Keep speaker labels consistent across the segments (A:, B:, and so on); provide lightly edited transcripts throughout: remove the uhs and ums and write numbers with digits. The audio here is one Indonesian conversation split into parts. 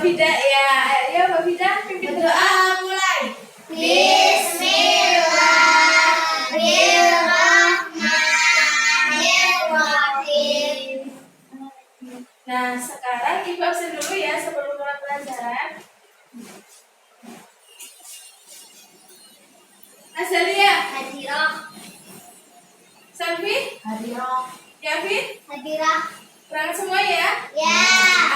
A: Vida ya. Ayo Mbak Vida pimpin doa mulai.
B: Bismillahirrahmanirrahim.
A: Nah, sekarang Ibu absen dulu ya sebelum mulai pelajaran. Azalia,
B: Hadirah.
A: Salvi,
B: Hadirah.
A: Yafin,
B: Hadirah.
A: berangkat semua ya?
B: Ya.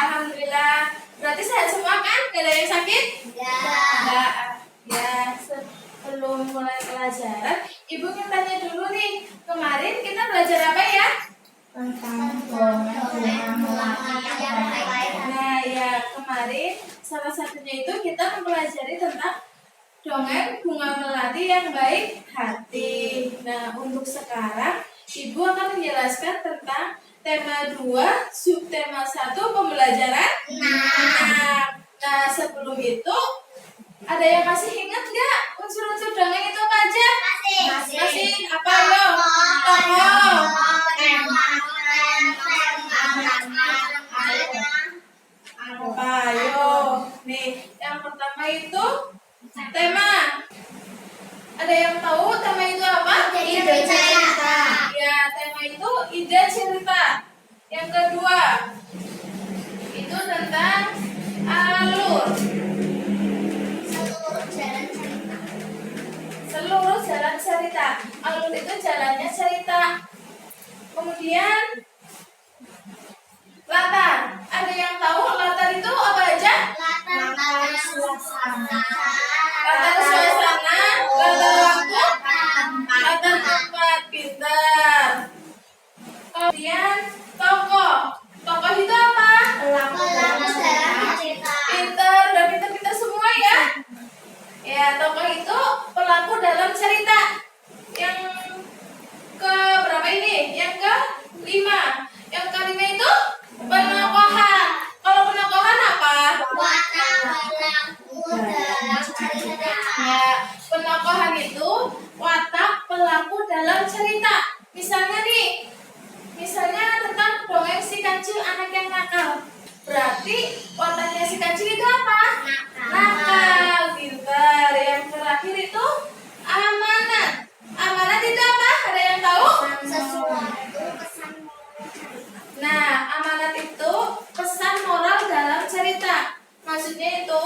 A: Alhamdulillah. Berarti sehat semua kan? Gak ada yang sakit?
B: Ya.
A: Enggak. Ya, sebelum mulai pelajaran, Ibu ingin tanya dulu nih. Kemarin kita belajar apa ya?
B: Tentang bunga melati yang baik.
A: Nah, ya kemarin salah satunya itu kita mempelajari tentang dongeng bunga melati yang baik hati. Nah, untuk sekarang Ibu akan menjelaskan tentang tema 2, subtema 1 pembelajaran. Nah, sebelum itu ada yang masih ingat nggak unsur-unsur dongeng itu apa aja? Masih. Apa lo? Tokoh. Apa? Ayo. Nih, yang pertama itu tema. Ada yang tahu tema itu apa?
B: Ide cerita.
A: Ya, tema itu ide cerita. Yang kedua itu tentang alur. Seluruh jalan cerita. Alur itu jalannya cerita. Kemudian latar. Ada yang tahu latar itu apa aja?
B: Latar suasana.
A: Latar suasana, latar waktu, latar tempat. Pintar. Kemudian tokoh. Tokoh itu apa?
B: Pelaku dalam cerita.
A: Pintar. Udah pintar-pintar semua ya. Ya, tokoh itu pelaku dalam cerita. Yang ke berapa ini? Yang ke 5. Yang kelima itu penokohan. Kalau penokohan apa?
B: Watak pelaku dalam cerita.
A: Ya, penokohan itu watak pelaku dalam cerita. Misalnya tentang dongeng si kancil anak yang nakal. Berarti wataknya si kancil itu apa? Nakal. Pintar. Yang terakhir itu amanat. Amanat itu apa? Ada yang tahu?
B: Sesuatu pesan.
A: Nah, amanat itu pesan moral dalam cerita. Maksudnya itu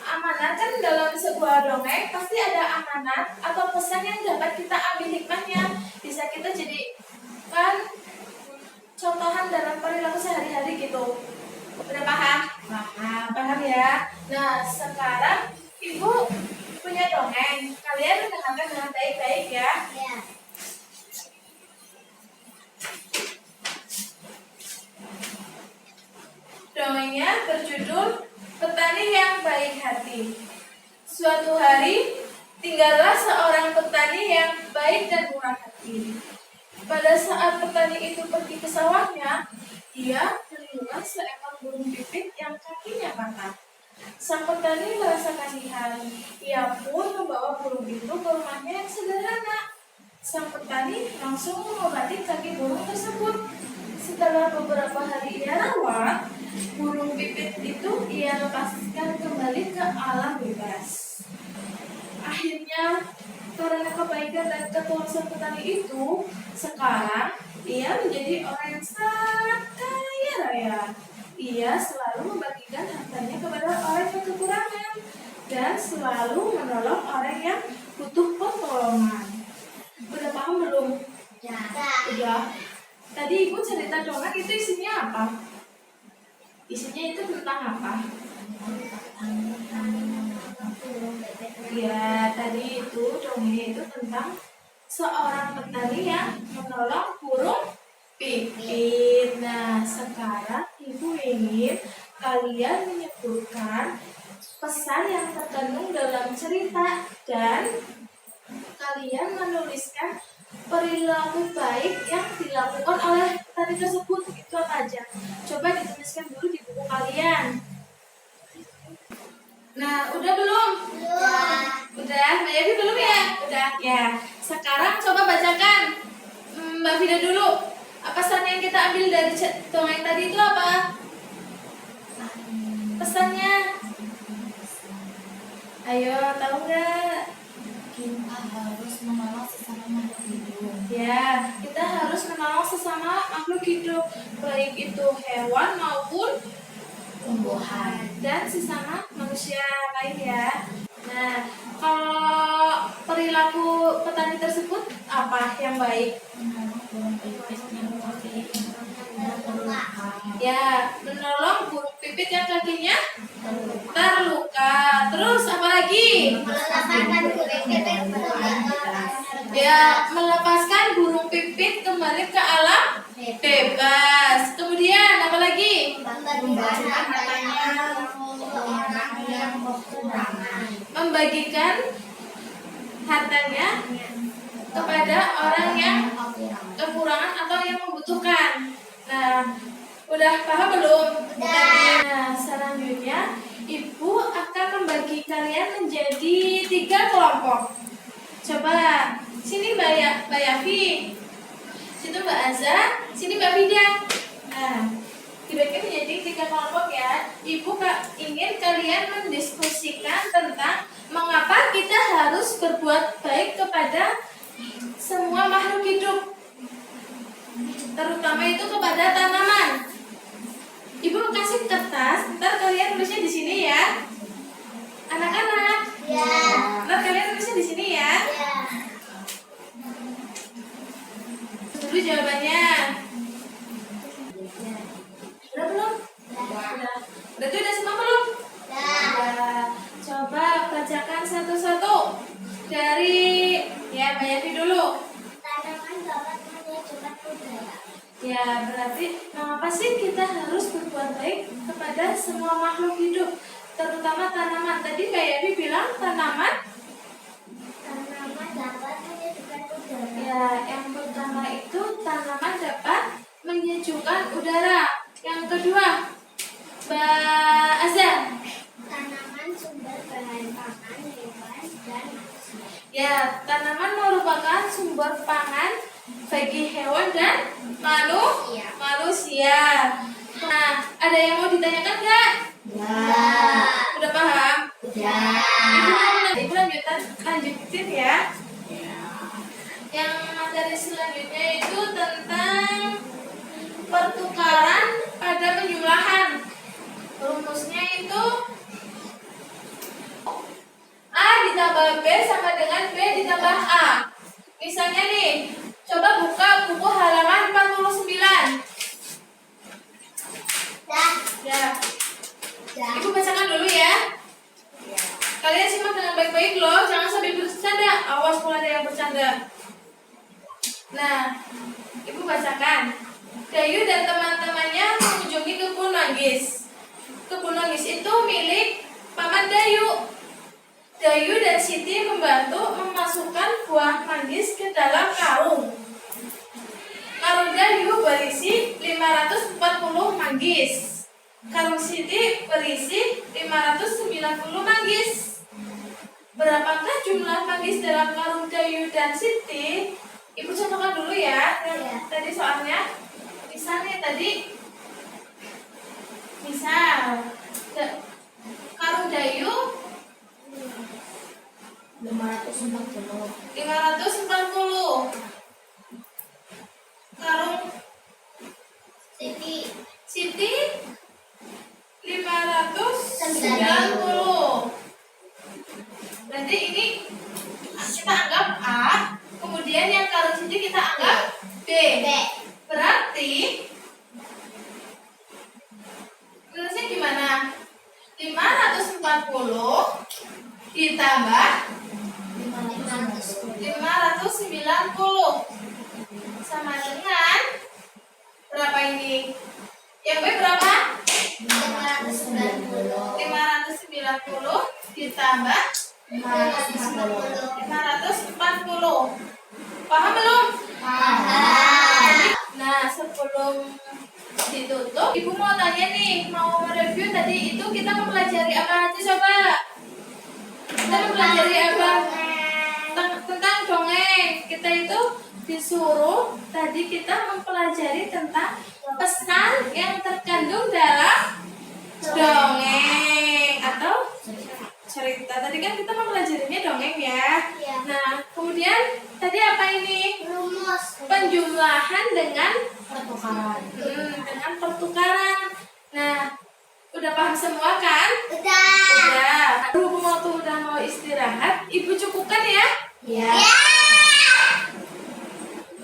A: amanat kan dalam sebuah dongeng pasti ada amanat atau pesan yang dapat kita ambil hikmahnya. Bisa kita jadikan contohan dalam perilaku sehari-hari gitu. Udah paham? Paham ya. Nah, sekarang Ibu punya dongeng. Kalian dengarkan dengan baik-baik ya.
B: Ya.
A: Dongengnya berjudul Petani yang Baik Hati. Suatu hari, tinggallah seorang petani yang baik dan murah hati. Pada saat petani itu pergi ke sawahnya, ia melihat seekor burung pipit yang kakinya patah. Sang petani merasa kasihan. Ia pun membawa burung itu ke rumahnya yang sederhana. Sang petani langsung mengobati kaki burung tersebut. Setelah beberapa hari ia rawat, burung pipit itu ia lepaskan kembali ke alam bebas. Akhirnya, karena kebaikan dan ketulusan petani itu, sekarang ia menjadi orang yang sangat kaya raya. Ia selalu membagikan hartanya kepada orang yang kekurangan dan selalu menolong orang yang butuh pertolongan. Udah paham belum?
B: Ya.
A: Udah. Tadi Ibu cerita dongeng itu isinya apa? Isinya itu tentang apa? Ya, tadi itu dongeng itu tentang seorang petani yang menolong burung pipit. Nah, sekarang Ibu ingin kalian menyebutkan pesan yang terkandung dalam cerita dan kalian menuliskan perilaku baik yang dilakukan oleh petani tersebut. Itu apa aja? Coba dituliskan dulu di buku kalian. Nah, udah belum? Udah, Mbak Yavi belum ya? Udah, ya. Sekarang coba bacakan Mbak Vida dulu. Apa pesan yang kita ambil dari dongeng tadi itu apa? pesannya? Ayo, tahu nggak?
B: Kita harus menolong sesama makhluk hidup.
A: Ya, kita harus menolong sesama makhluk hidup, baik itu hewan maupun
B: Tumbuhan.
A: dan sesama manusia lain ya. Nah, kalau perilaku petani tersebut apa yang baik?
B: Menolong burung pipit yang kakinya terluka.
A: Ya, menolong burung pipit yang kakinya terluka. Terus apa lagi?
B: Melepaskan burung pipit
A: Ya, melepaskan burung pipit kembali ke alam bebas. Kemudian apa lagi?
B: membagikan hartanya untuk orang yang kekurangan.
A: Membagikan hartanya kepada orang yang kekurangan atau yang membutuhkan. Nah, udah paham belum? Nah, selanjutnya Ibu akan membagi kalian menjadi 3 kelompok. Coba, sini Mbak Yafi, situ Mbak Azza, sini Mbak Vida. Nah, dibagi menjadi 3 kelompok ya. Ibu ingin kalian mendiskusikan tentang mengapa kita harus berbuat baik kepada semua makhluk hidup, terutama itu kepada tanaman. Ibu kasih kertas, ntar kalian tulisnya di sini ya, anak-anak.
B: Ya.
A: Ntar kalian tulisnya di sini ya.
B: Ya.
A: Dulu jawabannya. Udah belum? Udah. Berarti udah semua belum? Udah. Coba bacakan satu-satu dari ya Mbak Yafi dulu.
B: Tanaman dapat menyejukkan udara.
A: Ya, berarti mengapa sih kita harus berbuat baik kepada semua makhluk hidup, terutama tanaman? Tadi Mbak Yafi bilang tanaman.
B: Tanaman dapat menyejukkan udara.
A: Ya, yang pertama itu tanaman dapat menyejukkan udara. Yang kedua, Mbak Azza.
B: Tanaman sumber bahan pangan hewan dan manusia.
A: Ya, tanaman merupakan sumber pangan bagi hewan dan manusia. Nah, ada yang mau ditanyakan nggak?
B: Ya.
A: Udah paham?
B: Ya.
A: Ibu lanjutin ya. Yang materi selanjutnya itu tentang pertukaran pada penjumlahan. Rumusnya itu A ditambah B sama dengan B ditambah A. Misalnya nih, coba buka buku halaman 49. Ya, Ibu bacakan dulu ya. Kalian simak dengan baik-baik loh, jangan sampai bercanda. Awas kalau ada yang bercanda. Nah, Ibu bacakan. Dayu dan teman-temannya mengunjungi kebun manggis. Kebun manggis itu milik Paman Dayu. Dayu dan Siti membantu memasukkan buah manggis ke dalam karung. Karung Dayu berisi 540 manggis. Karung Siti berisi 590 manggis. Berapakah jumlah manggis dalam karung Dayu dan Siti? Ibu contohkan dulu ya. Tadi soalnya, misalnya tadi, misal karung Dayu 540. Karung Siti 590. Berarti ini kita anggap A, kemudian yang karung Siti kita anggap B. Berarti tulisnya gimana? 540 ditambah 590 sama dengan berapa ini? Yang B berapa? 590 ditambah 540. Paham belum? Nah, sebelum ditutup, Ibu mau tanya nih, mau mereview tadi itu kita mempelajari apa aja coba? Kita mempelajari apa? Tentang dongeng. Kita itu disuruh tadi kita mempelajari tentang pesan yang terkandung dalam Dongeng atau cerita. Tadi kan kita mau pelajarinya dongeng ya.
B: Ya.
A: Nah, kemudian tadi apa ini?
B: Rumus.
A: Penjumlahan dengan
B: Pertukaran.
A: dengan pertukaran. Nah, udah paham semua kan?
B: Udah.
A: Udah. Berhubung waktu udah mau istirahat, Ibu cukupkan ya?
B: Ya.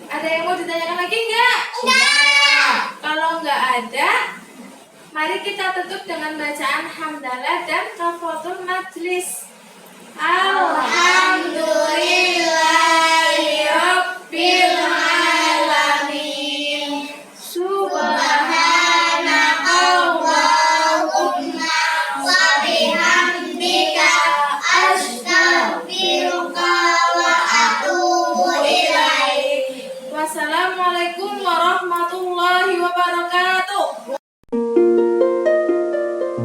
A: Ada yang mau ditanyakan lagi nggak?
B: Udah.
A: Kalau nggak ada, mari kita tutup dengan bacaan hamdalah dan kafaratul majlis. Alhamdulillahirabbil alamin. Subhanakallahumma
B: Wa bihamdika astaghfiruka wa atubu ilaik.
A: Wassalamualaikum warahmatullahi wabarakatuh.